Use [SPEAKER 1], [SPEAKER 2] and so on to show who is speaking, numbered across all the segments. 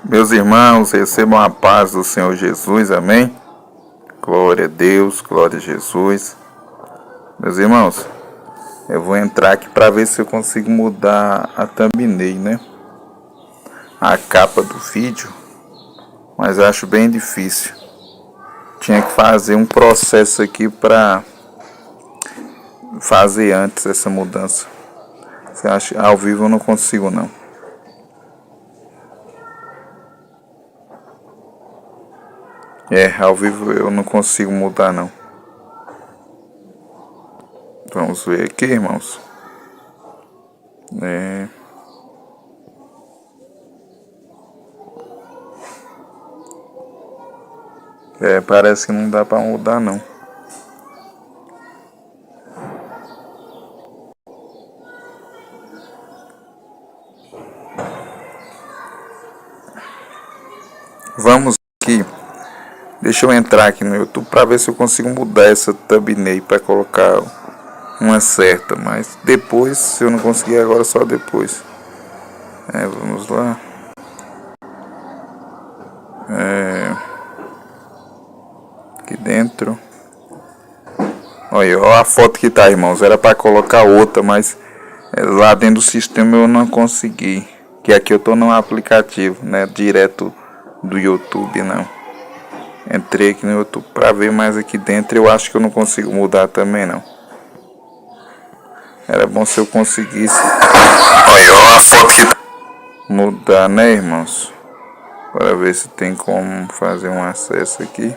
[SPEAKER 1] Meus irmãos, recebam a paz do Senhor Jesus, amém? Glória a Deus, glória a Jesus. Meus irmãos, eu vou entrar aqui para ver se eu consigo mudar a thumbnail, né? A capa do vídeo, mas acho bem difícil. Tinha que fazer um processo aqui para fazer antes essa mudança. Você acha? Ao vivo eu não consigo não. Ao vivo eu não consigo mudar não. Vamos ver aqui, irmãos. Parece que não dá pra mudar não. Vamos aqui. Deixa eu entrar aqui no YouTube para ver se eu consigo mudar essa thumbnail para colocar uma certa, mas depois, se eu não conseguir agora, só depois. Vamos lá. Aqui dentro. Olha a foto que tá, irmãos. Era para colocar outra, mas lá dentro do sistema eu não consegui. Que aqui eu tô no aplicativo, né? Direto do YouTube, não. Entrei aqui no YouTube para ver, mas aqui dentro eu acho que eu não consigo mudar também não. Era bom se eu conseguisse. Olha a foto que mudar, né, irmãos? Para ver se tem como fazer um acesso aqui.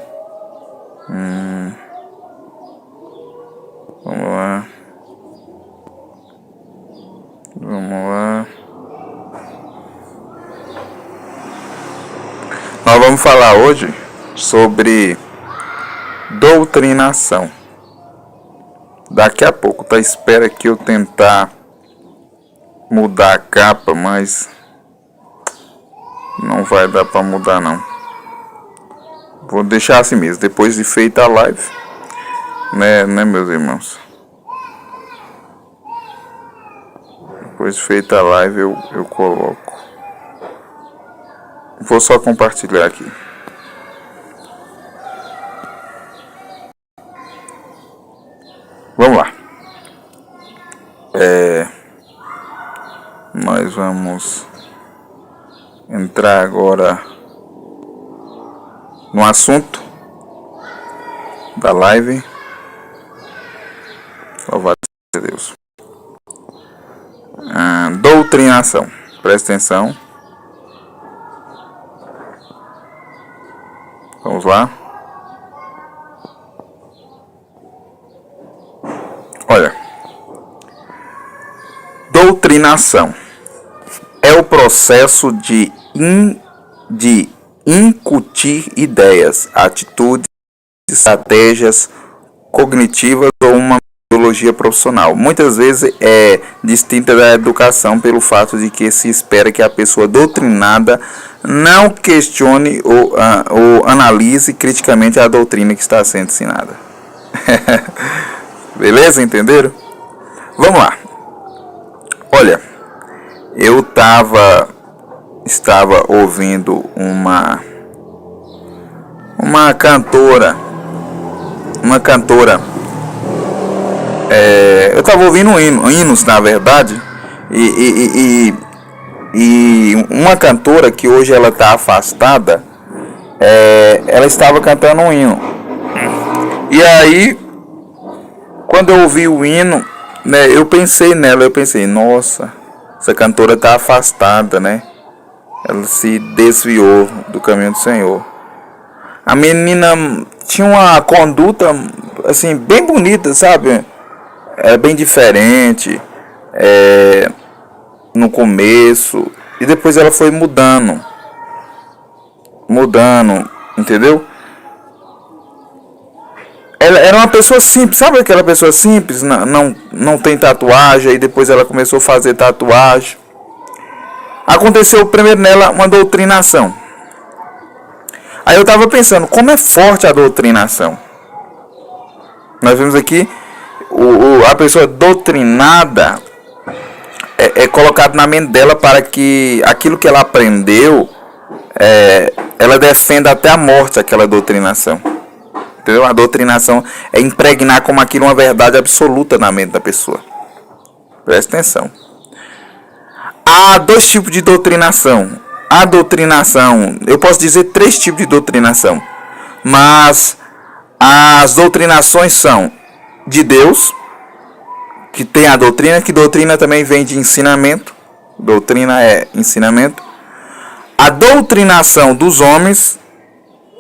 [SPEAKER 1] Vamos lá. Vamos lá. Nós vamos falar hoje sobre doutrinação. Daqui a pouco, tá? Espera que eu tentar mudar a capa, mas não vai dar para mudar não. Vou deixar assim mesmo, depois de feita a live, né meus irmãos? Depois de feita a live eu coloco. Vou só compartilhar aqui. Vamos lá. Nós vamos entrar agora no assunto da live. Louvado seja Deus. Doutrinação. Presta atenção. Vamos lá. Olha, doutrinação é o processo de incutir ideias, atitudes, estratégias cognitivas ou uma metodologia profissional. Muitas vezes é distinta da educação pelo fato de que se espera que a pessoa doutrinada não questione ou analise criticamente a doutrina que está sendo ensinada. Beleza? Entenderam? Vamos lá. Olha, eu estava ouvindo uma cantora. Eu estava ouvindo hinos, na verdade, e uma cantora que hoje ela está afastada, ela estava cantando um hino. E aí, quando eu ouvi o hino, né, eu pensei nela, nossa, essa cantora está afastada, né? Ela se desviou do caminho do Senhor. A menina tinha uma conduta, assim, bem bonita, sabe? Bem diferente, no começo, e depois ela foi mudando, entendeu? Ela era uma pessoa simples, sabe aquela pessoa simples, não tem tatuagem, e depois ela começou a fazer tatuagem. Aconteceu primeiro nela uma doutrinação. Aí eu estava pensando, como é forte a doutrinação. Nós vimos aqui, a pessoa doutrinada é colocado na mente dela para que aquilo que ela aprendeu ela defende até a morte aquela doutrinação. Entendeu? A doutrinação é impregnar como aquilo uma verdade absoluta na mente da pessoa. Presta atenção. Há dois tipos de doutrinação. A doutrinação, eu posso dizer 3 tipos de doutrinação. Mas as doutrinações são de Deus, que tem a doutrina, que doutrina também vem de ensinamento. Doutrina é ensinamento. A doutrinação dos homens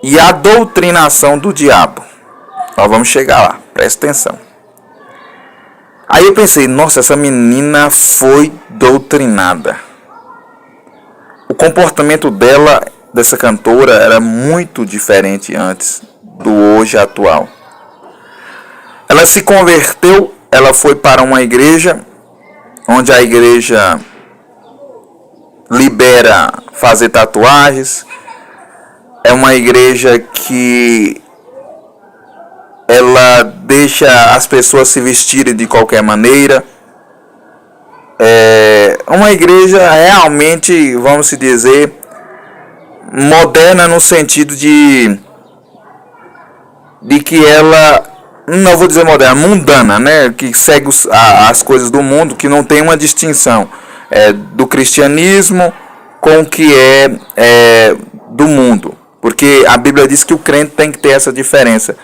[SPEAKER 1] e a doutrinação do diabo. Nós vamos chegar lá, presta atenção. Aí eu pensei, nossa, essa menina foi doutrinada. O comportamento dela, dessa cantora, era muito diferente antes do hoje atual. Ela se converteu, ela foi para uma igreja, onde a igreja libera fazer tatuagens. É uma igreja que ela deixa as pessoas se vestirem de qualquer maneira. É uma igreja realmente, vamos dizer, moderna no sentido de que ela, não vou dizer moderna, mundana, né? Que segue as coisas do mundo, que não tem uma distinção do cristianismo com o que é do mundo. Porque a Bíblia diz que o crente tem que ter essa diferença.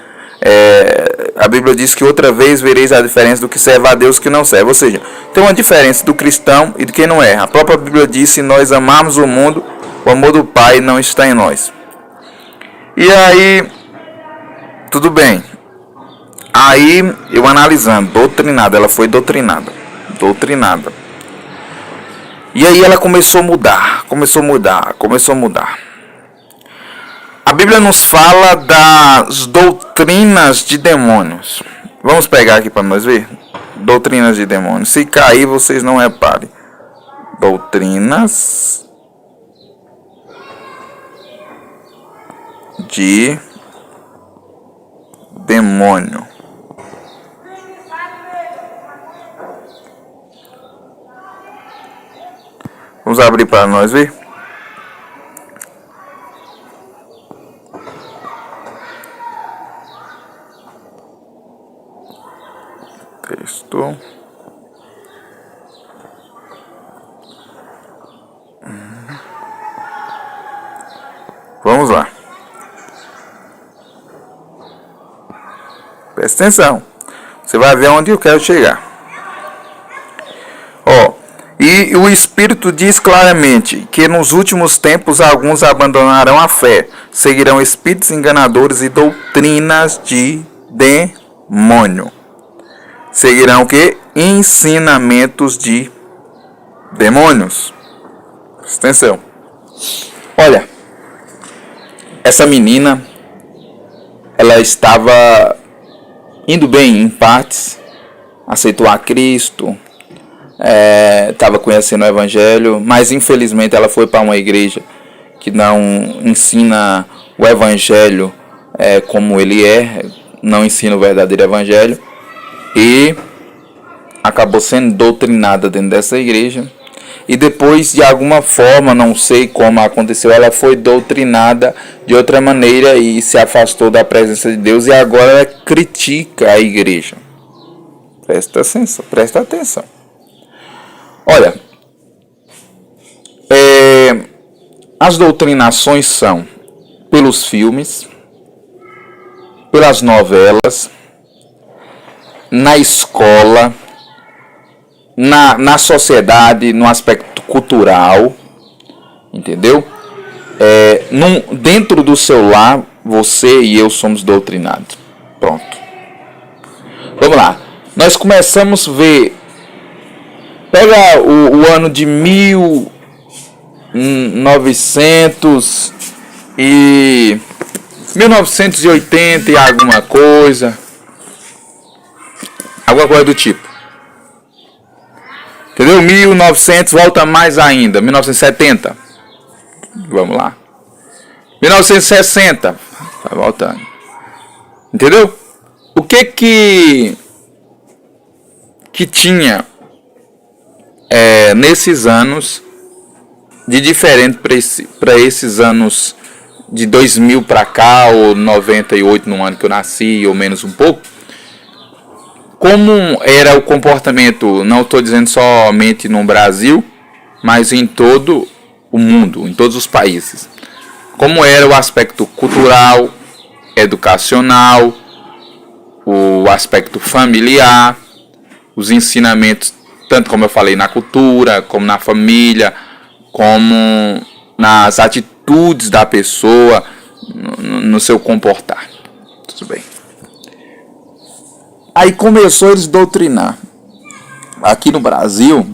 [SPEAKER 1] A Bíblia diz que outra vez vereis a diferença do que serve a Deus e do que não serve. Ou seja, tem uma diferença do cristão e do que não é. A própria Bíblia diz: se nós amarmos o mundo, o amor do Pai não está em nós. E aí, tudo bem. Aí, eu analisando, doutrinada, ela foi doutrinada. E aí ela começou a mudar. A Bíblia nos fala das doutrinas de demônios. Vamos pegar aqui para nós ver. Doutrinas de demônios. Se cair, vocês não reparem. Doutrinas de demônio. Vamos abrir para nós ver. Texto. Vamos lá. Presta atenção. Você vai ver onde eu quero chegar. E o Espírito diz claramente que nos últimos tempos alguns abandonarão a fé, seguirão espíritos enganadores e doutrinas de demônio. Seguirão o quê? Ensinamentos de demônios. Presta atenção. Olha, essa menina, ela estava indo bem em partes, aceitou a Cristo, estava conhecendo o Evangelho, mas infelizmente ela foi para uma igreja que não ensina o Evangelho como ele é, não ensina o verdadeiro Evangelho, e acabou sendo doutrinada dentro dessa igreja. E depois, de alguma forma, não sei como aconteceu, ela foi doutrinada de outra maneira e se afastou da presença de Deus, e agora ela critica a igreja. Presta atenção. Olha, as doutrinações são pelos filmes, pelas novelas, na escola, na sociedade, no aspecto cultural, entendeu? Dentro do seu lar, você e eu somos doutrinados. Pronto. Vamos lá. Nós começamos a ver. Pega o ano de 1980 e alguma coisa do tipo. Entendeu? 1900, volta mais ainda. 1970. Vamos lá. 1960. Vai voltando. Entendeu? O que tinha nesses anos de diferente para esses anos de 2000 para cá, ou 98 no ano que eu nasci, ou menos um pouco, como era o comportamento, não estou dizendo somente no Brasil, mas em todo o mundo, em todos os países. Como era o aspecto cultural, educacional, o aspecto familiar, os ensinamentos, tanto como eu falei, na cultura, como na família, como nas atitudes da pessoa, no seu comportar. Tudo bem. Aí começou eles doutrinar. Aqui no Brasil,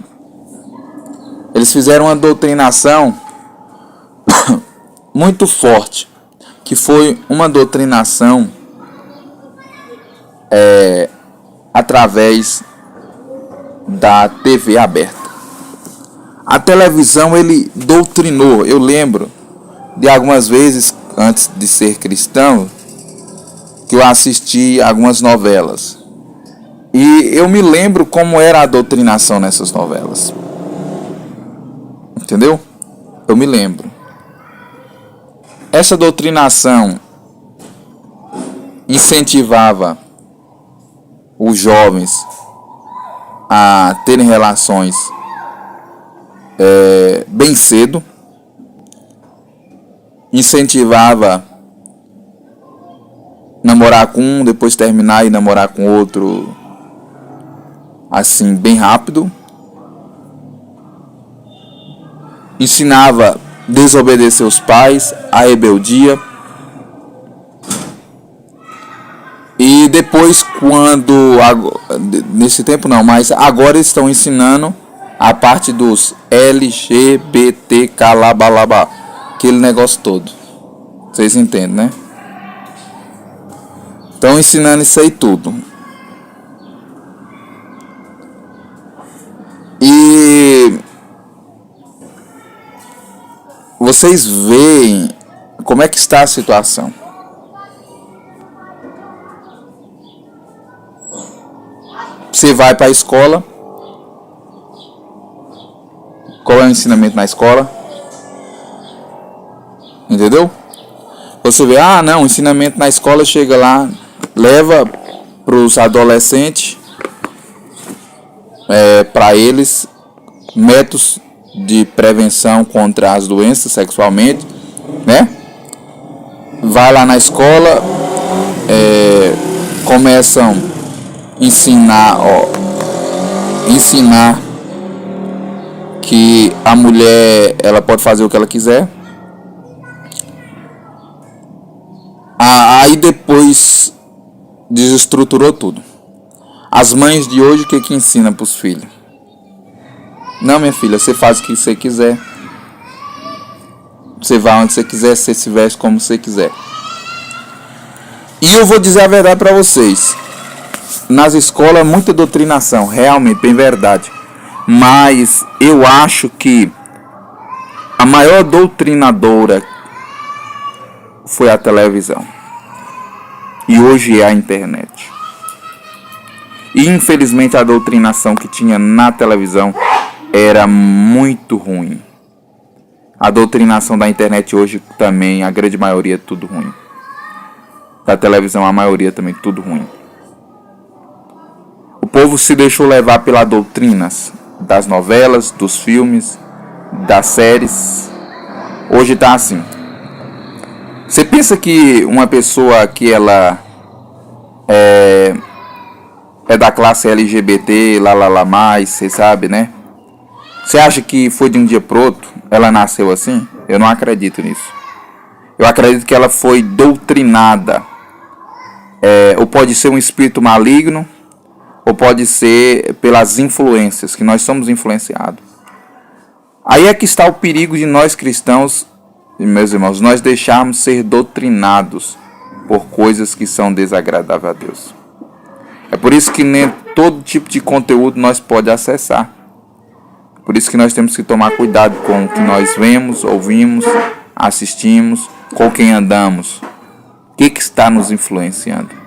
[SPEAKER 1] eles fizeram uma doutrinação muito forte, que foi uma doutrinação através da TV aberta. A televisão ele doutrinou. Eu lembro de algumas vezes, antes de ser cristão, que eu assisti algumas novelas. E eu me lembro como era a doutrinação nessas novelas. Entendeu? Eu me lembro. Essa doutrinação incentivava os jovens a terem relações bem cedo, incentivava namorar com um, depois terminar e namorar com outro, assim, bem rápido, ensinava a desobedecer os pais, a rebeldia. E depois, nesse tempo não, mas agora estão ensinando a parte dos LGBT, calabalaba, aquele negócio todo. Vocês entendem, né? Estão ensinando isso aí tudo. E vocês veem como é que está a situação. Você vai para a escola. Qual é o ensinamento na escola? Entendeu? Você vê, não, o ensinamento na escola chega lá, leva para os adolescentes, para eles, métodos de prevenção contra as doenças sexualmente, né? Vai lá na escola, começam a ensinar que a mulher ela pode fazer o que ela quiser. Aí depois desestruturou tudo. As mães de hoje, o que ensinam para os filhos? Não, minha filha, você faz o que você quiser. Você vai onde você quiser, você se veste como você quiser. E eu vou dizer a verdade para vocês. Nas escolas, muita doutrinação, realmente, bem verdade. Mas eu acho que a maior doutrinadora foi a televisão. E hoje é a internet. E infelizmente a doutrinação que tinha na televisão era muito ruim. A doutrinação da internet hoje também, a grande maioria é tudo ruim. Da televisão a maioria também tudo ruim. O povo se deixou levar pelas doutrinas das novelas, dos filmes, das séries. Hoje tá assim. Você pensa que uma pessoa que ela é da classe LGBT, mais, você sabe, né? Você acha que foi de um dia pro outro? Ela nasceu assim? Eu não acredito nisso. Eu acredito que ela foi doutrinada. Ou pode ser um espírito maligno, ou pode ser pelas influências, que nós somos influenciados. Aí é que está o perigo de nós cristãos, meus irmãos, nós deixarmos ser doutrinados por coisas que são desagradáveis a Deus. É por isso que nem todo tipo de conteúdo nós pode acessar. Por isso que nós temos que tomar cuidado com o que nós vemos, ouvimos, assistimos, com quem andamos. O que está nos influenciando?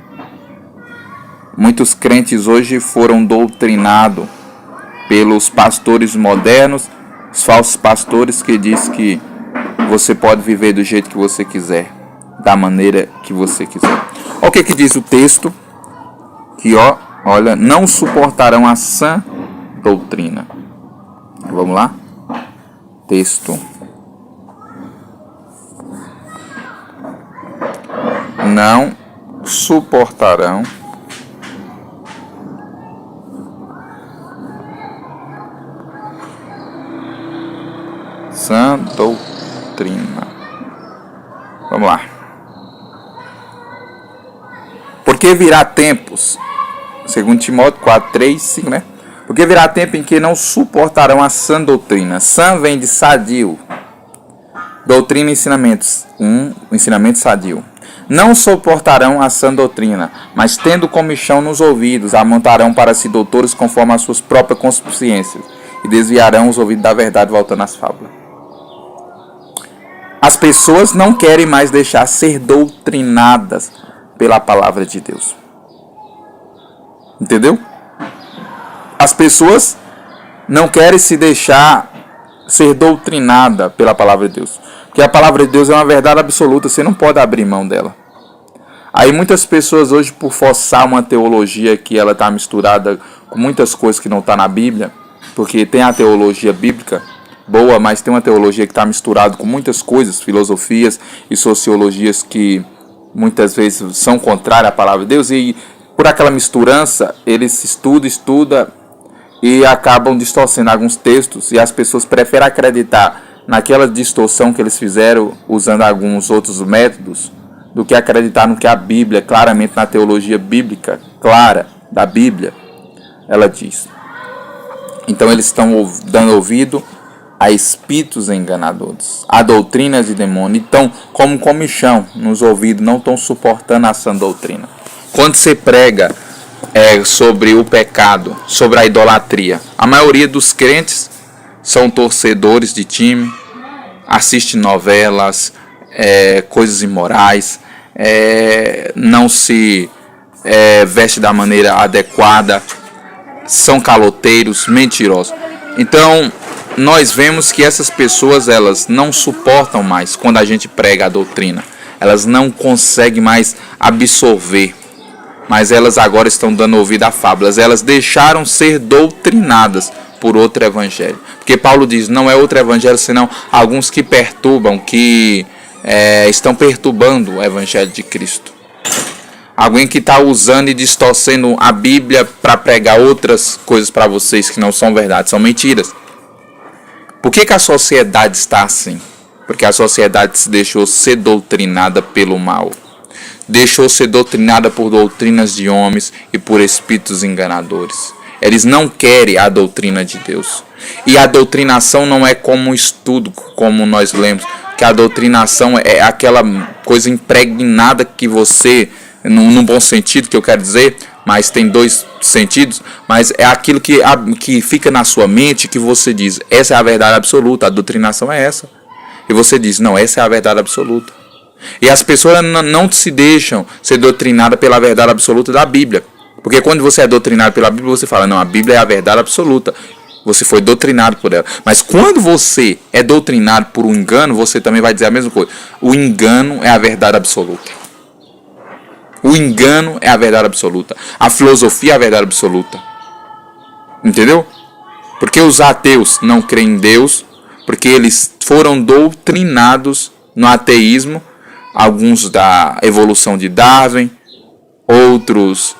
[SPEAKER 1] Muitos crentes hoje foram doutrinados pelos pastores modernos Os falsos pastores que diz que você pode viver do jeito que você quiser, da maneira que você quiser. Olha o que diz o texto, que olha, não suportarão a sã doutrina. Vamos lá? Texto. Não suportarão sã doutrina. Vamos lá. Porque virá tempos, segundo Timóteo 4, 3, 5, né? Porque virá tempo em que não suportarão a sã doutrina. Sã vem de sadio. Doutrina e ensinamentos. Ensinamento sadio. Não suportarão a sã doutrina, mas tendo comichão nos ouvidos, amontarão para si doutores conforme as suas próprias consciências, e desviarão os ouvidos da verdade, voltando às fábulas. As pessoas não querem mais deixar ser doutrinadas pela palavra de Deus. Entendeu? As pessoas não querem se deixar ser doutrinada pela palavra de Deus. Porque a palavra de Deus é uma verdade absoluta, você não pode abrir mão dela. Aí muitas pessoas hoje, por forçar uma teologia que ela está misturada com muitas coisas que não está na Bíblia, porque tem a teologia bíblica boa, mas tem uma teologia que está misturada com muitas coisas, filosofias e sociologias que muitas vezes são contrárias à palavra de Deus, e por aquela misturança, eles estudam e acabam distorcendo alguns textos, e as pessoas preferem acreditar naquela distorção que eles fizeram usando alguns outros métodos, do que acreditar no que a Bíblia, claramente na teologia bíblica, clara da Bíblia, ela diz. Então eles estão dando ouvido a espíritos enganadores, a doutrinas de demônio. Então, como comichão nos ouvidos, não estão suportando a sã doutrina. Quando você prega sobre o pecado, sobre a idolatria, a maioria dos crentes são torcedores de time, assistem novelas, coisas imorais, não se veste da maneira adequada, são caloteiros, mentirosos. Então, nós vemos que essas pessoas, elas não suportam mais quando a gente prega a doutrina. Elas não conseguem mais absorver. Mas elas agora estão dando ouvido a fábulas. Elas deixaram ser doutrinadas por outro evangelho. Porque Paulo diz, não é outro evangelho, senão alguns que perturbam, que estão perturbando o evangelho de Cristo. Alguém que está usando e distorcendo a Bíblia para pregar outras coisas para vocês que não são verdade, são mentiras. Por que a sociedade está assim? Porque a sociedade se deixou ser doutrinada pelo mal. Deixou ser doutrinada por doutrinas de homens e por espíritos enganadores. Eles não querem a doutrina de Deus. E a doutrinação não é como um estudo, como nós lemos, que a doutrinação é aquela coisa impregnada que você, num bom sentido que eu quero dizer, mas tem dois sentidos, mas é aquilo que fica na sua mente, que você diz, essa é a verdade absoluta, a doutrinação é essa. E você diz, não, essa é a verdade absoluta. E as pessoas não se deixam ser doutrinadas pela verdade absoluta da Bíblia. Porque quando você é doutrinado pela Bíblia, você fala, não, a Bíblia é a verdade absoluta. Você foi doutrinado por ela. Mas quando você é doutrinado por um engano, você também vai dizer a mesma coisa. O engano é a verdade absoluta. O engano é a verdade absoluta. A filosofia é a verdade absoluta. Entendeu? Porque os ateus não creem em Deus, porque eles foram doutrinados no ateísmo, alguns da evolução de Darwin, outros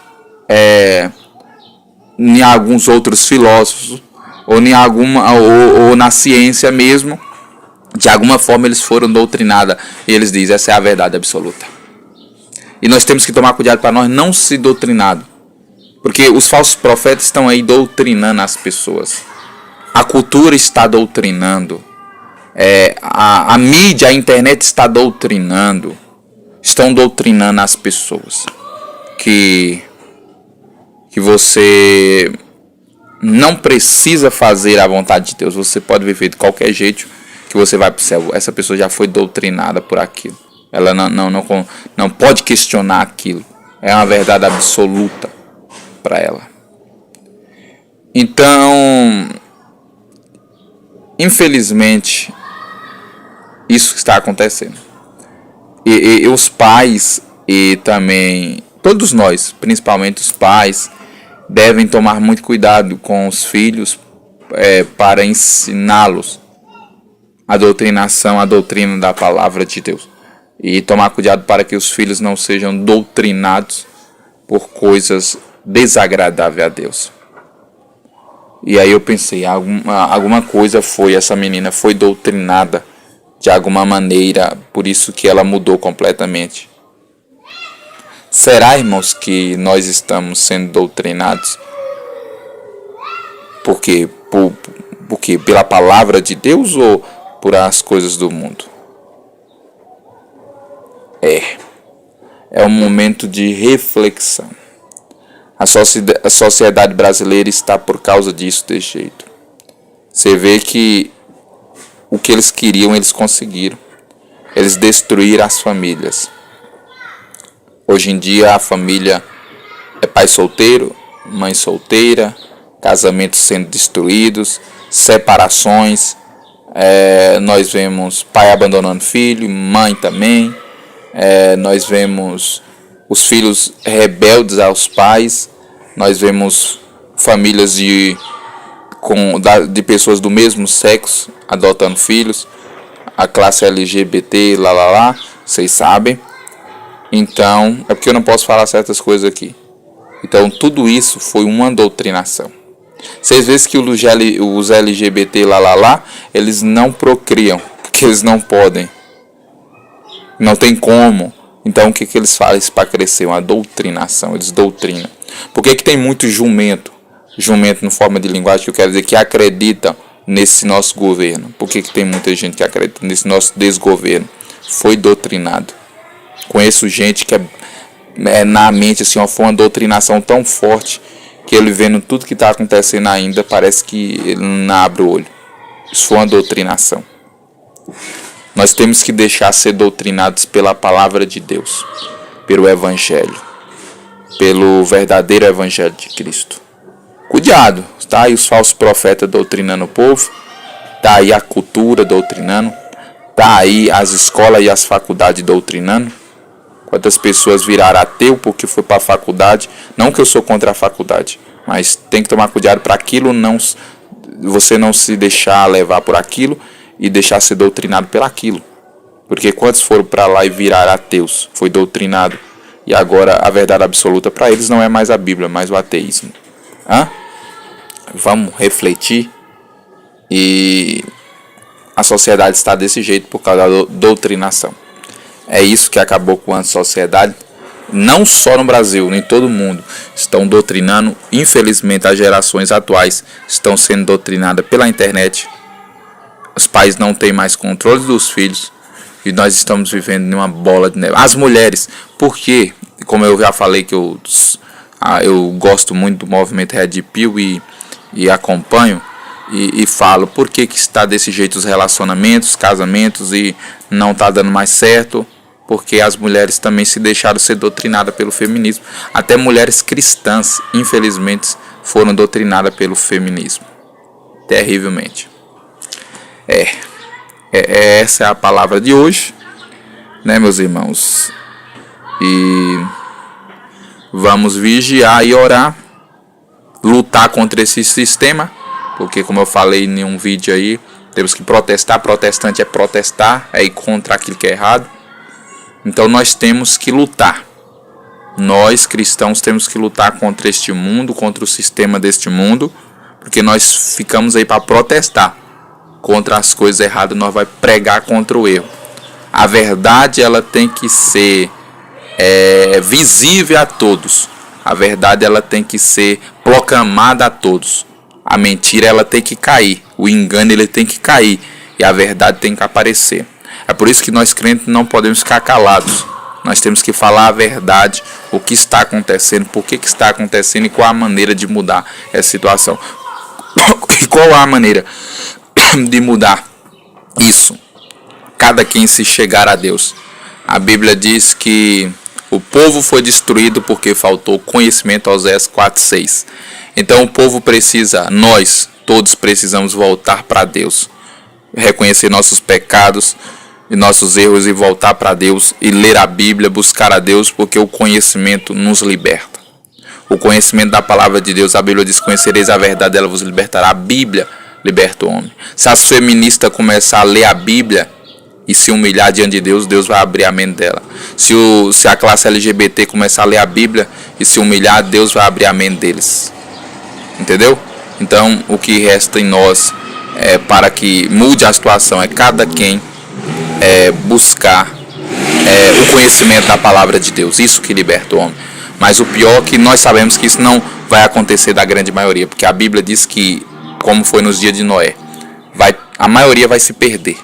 [SPEAKER 1] em alguns outros filósofos, ou na ciência mesmo, de alguma forma eles foram doutrinados, e eles dizem, essa é a verdade absoluta. E nós temos que tomar cuidado para nós não se doutrinado, porque os falsos profetas estão aí doutrinando as pessoas. A cultura está doutrinando. A mídia, a internet está doutrinando. Estão doutrinando as pessoas. Que você não precisa fazer a vontade de Deus. Você pode viver de qualquer jeito que você vai para o céu. Essa pessoa já foi doutrinada por aquilo. Ela não pode questionar aquilo. É uma verdade absoluta para ela. Então, Infelizmente, isso está acontecendo. E os pais e também todos nós, principalmente os pais, devem tomar muito cuidado com os filhos para ensiná-los a doutrina da palavra de Deus. E tomar cuidado para que os filhos não sejam doutrinados por coisas desagradáveis a Deus. E aí eu pensei, alguma coisa essa menina foi doutrinada de alguma maneira, por isso que ela mudou completamente. Será, irmãos, que nós estamos sendo doutrinados? Por quê? Porque pela palavra de Deus ou por as coisas do mundo? É um momento de reflexão. A sociedade brasileira está por causa disso desse jeito. Você vê que o que eles queriam, eles conseguiram. Eles destruíram as famílias. Hoje em dia a família é pai solteiro, mãe solteira, casamentos sendo destruídos, separações. Nós vemos pai abandonando filho, mãe também. Nós vemos os filhos rebeldes aos pais. Nós vemos famílias de pessoas do mesmo sexo adotando filhos. A classe LGBT, vocês sabem. Então, é porque eu não posso falar certas coisas aqui. Então, tudo isso foi uma doutrinação. Vocês veem que os LGBT, eles não procriam, porque eles não podem. Não tem como. Então, o que eles fazem para crescer? Uma doutrinação, eles doutrinam. Por que tem muito jumento? Jumento, na forma de linguagem, que eu quero dizer que acredita nesse nosso governo. Por que tem muita gente que acredita nesse nosso desgoverno? Foi doutrinado. Conheço gente que na mente assim, foi uma doutrinação tão forte que ele vendo tudo que está acontecendo ainda, parece que ele não abre o olho. Isso foi uma doutrinação. Nós temos que deixar ser doutrinados pela palavra de Deus, pelo Evangelho, pelo verdadeiro Evangelho de Cristo. Cuidado, tá aí os falsos profetas doutrinando o povo, tá aí a cultura doutrinando, tá aí as escolas e as faculdades doutrinando. Quantas pessoas viraram ateu porque foi para a faculdade? Não que eu sou contra a faculdade, mas tem que tomar cuidado para aquilo você não se deixar levar por aquilo e deixar ser doutrinado pelaquilo. Porque quantos foram para lá e viraram ateus? Foi doutrinado. E agora a verdade absoluta para eles não é mais a Bíblia, mas o ateísmo. Vamos refletir. E a sociedade está desse jeito por causa da doutrinação. É isso que acabou com a sociedade. Não só no Brasil, em todo o mundo. Estão doutrinando. Infelizmente as gerações atuais estão sendo doutrinadas pela internet. Os pais não têm mais controle dos filhos. E nós estamos vivendo numa bola de neve. As mulheres, por quê? Como eu já falei que eu gosto muito do movimento Red Pill e acompanho. E falo por que está desse jeito os relacionamentos, casamentos e não está dando mais certo. Porque as mulheres também se deixaram ser doutrinadas pelo feminismo. Até mulheres cristãs, infelizmente, foram doutrinadas pelo feminismo. Terrivelmente. Essa é a palavra de hoje, né, meus irmãos? E vamos vigiar e orar, lutar contra esse sistema, porque como eu falei em um vídeo aí, temos que protestar. Protestante é protestar, é ir contra aquilo que é errado. Então nós temos que lutar. Nós cristãos temos que lutar contra este mundo, contra o sistema deste mundo, porque nós ficamos aí para protestar contra as coisas erradas, nós vai pregar contra o erro. A verdade ela tem que ser visível a todos. A verdade ela tem que ser proclamada a todos. A mentira ela tem que cair, o engano ele tem que cair e a verdade tem que aparecer. É por isso que nós crentes não podemos ficar calados. Nós temos que falar a verdade, o que está acontecendo, por que está acontecendo e qual a maneira de mudar essa situação. E qual a maneira de mudar isso? Cada quem se chegar a Deus. A Bíblia diz que o povo foi destruído porque faltou conhecimento, Oséias 4:6. Então o povo precisa, nós todos precisamos voltar para Deus. reconhecer nossos pecados e nossos erros e voltar para Deus e ler a Bíblia, buscar a Deus, porque o conhecimento nos liberta. O conhecimento da palavra de Deus, a Bíblia diz: conhecereis a verdade, ela vos libertará. A Bíblia liberta o homem. Se as feministas começar a ler a Bíblia e se humilhar diante de Deus, Deus vai abrir a mente dela. Se a classe LGBT começar a ler a Bíblia e se humilhar, Deus vai abrir a mente deles. Entendeu? Então, o que resta em nós para que mude a situação é cada quem buscar o conhecimento da palavra de Deus. Isso que liberta o homem. Mas o pior é que nós sabemos que isso não vai acontecer da grande maioria, porque a Bíblia diz que, como foi nos dias de Noé, a maioria vai se perder.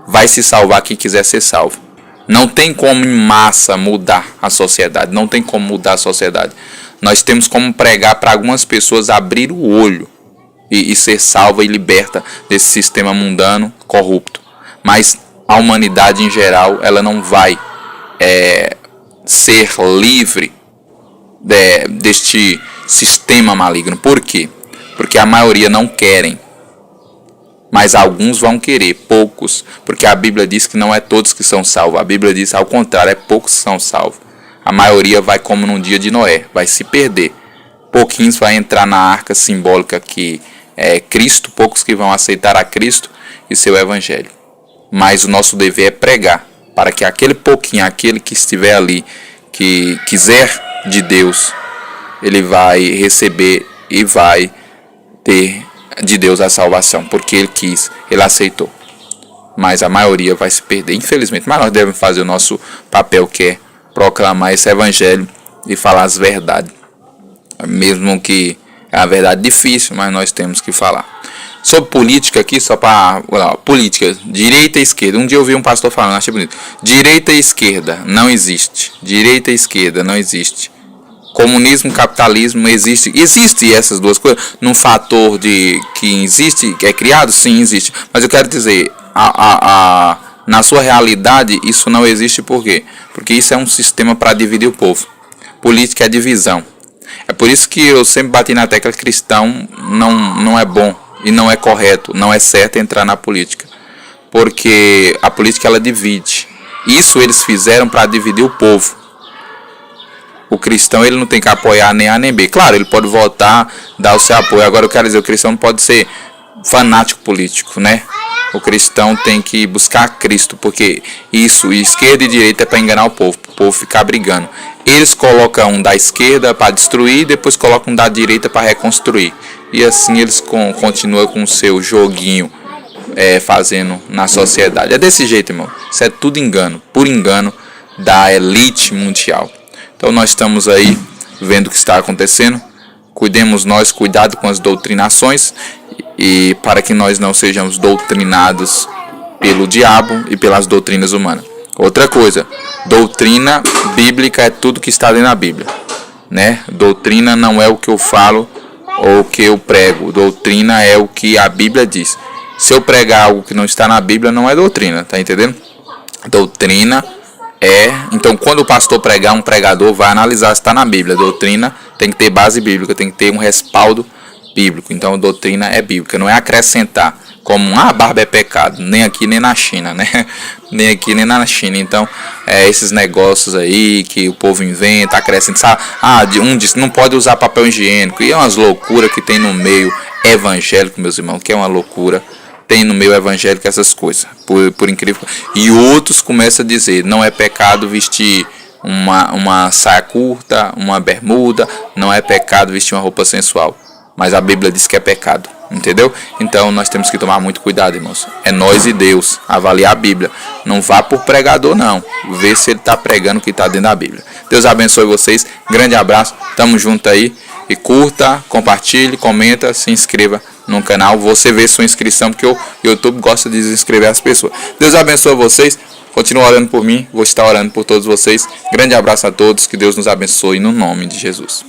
[SPEAKER 1] Vai se salvar quem quiser ser salvo. Não tem como em massa mudar a sociedade. Não tem como mudar a sociedade. Nós temos como pregar para algumas pessoas abrir o olho e ser salva e liberta desse sistema mundano corrupto. Mas a humanidade em geral, ela não vai ser livre deste sistema maligno. Por quê? Porque a maioria não querem. Mas alguns vão querer, poucos, porque a Bíblia diz que não é todos que são salvos. A Bíblia diz ao contrário, é poucos que são salvos. A maioria vai como no dia de Noé, vai se perder. Pouquinhos vão entrar na arca simbólica que é Cristo, poucos que vão aceitar a Cristo e seu evangelho. Mas o nosso dever é pregar, para que aquele pouquinho, aquele que estiver ali, que quiser de Deus, ele vai receber e vai ter de Deus a salvação, porque ele quis, ele aceitou. Mas a maioria vai se perder, infelizmente. Mas nós devemos fazer o nosso papel, que é proclamar esse evangelho e falar as verdades, mesmo que é uma verdade difícil, mas nós temos que falar. Sobre política aqui, só para política, direita e esquerda. Um dia eu ouvi um pastor falando, achei bonito: direita e esquerda não existe. Direita e esquerda não existe. Comunismo, capitalismo existe essas duas coisas num fator de que existe, que é criado, sim, existe. Mas eu quero dizer, na sua realidade isso não existe. Por quê? Porque isso é um sistema para dividir o povo. Política é divisão. É por isso que eu sempre bati na tecla: cristão não é bom e não é correto, não é certo entrar na política, porque a política ela divide. Isso eles fizeram para dividir o povo. O cristão ele não tem que apoiar nem A nem B. Claro, ele pode votar, dar o seu apoio. Agora eu quero dizer, o cristão não pode ser fanático político, né? O cristão tem que buscar Cristo, porque isso, esquerda e direita, é para enganar o povo ficar brigando. Eles colocam um da esquerda para destruir, depois colocam um da direita para reconstruir. E assim eles continuam com o seu joguinho fazendo na sociedade. É desse jeito, irmão. Isso é tudo engano, por engano da elite mundial. Então nós estamos aí vendo o que está acontecendo. Cuidemos nós, cuidado com as doutrinações, e para que nós não sejamos doutrinados pelo diabo e pelas doutrinas humanas. Outra coisa, doutrina bíblica é tudo que está dentro da Bíblia, né? Doutrina não é o que eu falo ou o que eu prego. Doutrina é o que a Bíblia diz. Se eu pregar algo que não está na Bíblia, não é doutrina, tá entendendo? Doutrina então quando o pastor pregar, um pregador vai analisar se está na Bíblia. Doutrina tem que ter base bíblica, tem que ter um respaldo bíblico. Então doutrina é bíblica, não é acrescentar como barba é pecado, nem aqui nem na China, né? Nem aqui nem na China. Então esses negócios aí que o povo inventa, acrescenta, um diz não pode usar papel higiênico, e é umas loucuras que tem no meio evangélico, meus irmãos, que é uma loucura. Tem no meio evangélico essas coisas, por incrível. E outros começam a dizer: não é pecado vestir uma saia curta, uma bermuda, não é pecado vestir uma roupa sensual. Mas a Bíblia diz que é pecado, entendeu? Então nós temos que tomar muito cuidado, irmãos. É nós e Deus avaliar a Bíblia. Não vá por pregador, não. Vê se ele está pregando o que está dentro da Bíblia. Deus abençoe vocês. Grande abraço. Tamo junto aí. E curta, compartilhe, comenta, se inscreva no canal. Você vê sua inscrição, porque o YouTube gosta de inscrever as pessoas. Deus abençoe vocês. Continua orando por mim. Vou estar orando por todos vocês. Grande abraço a todos. Que Deus nos abençoe no nome de Jesus.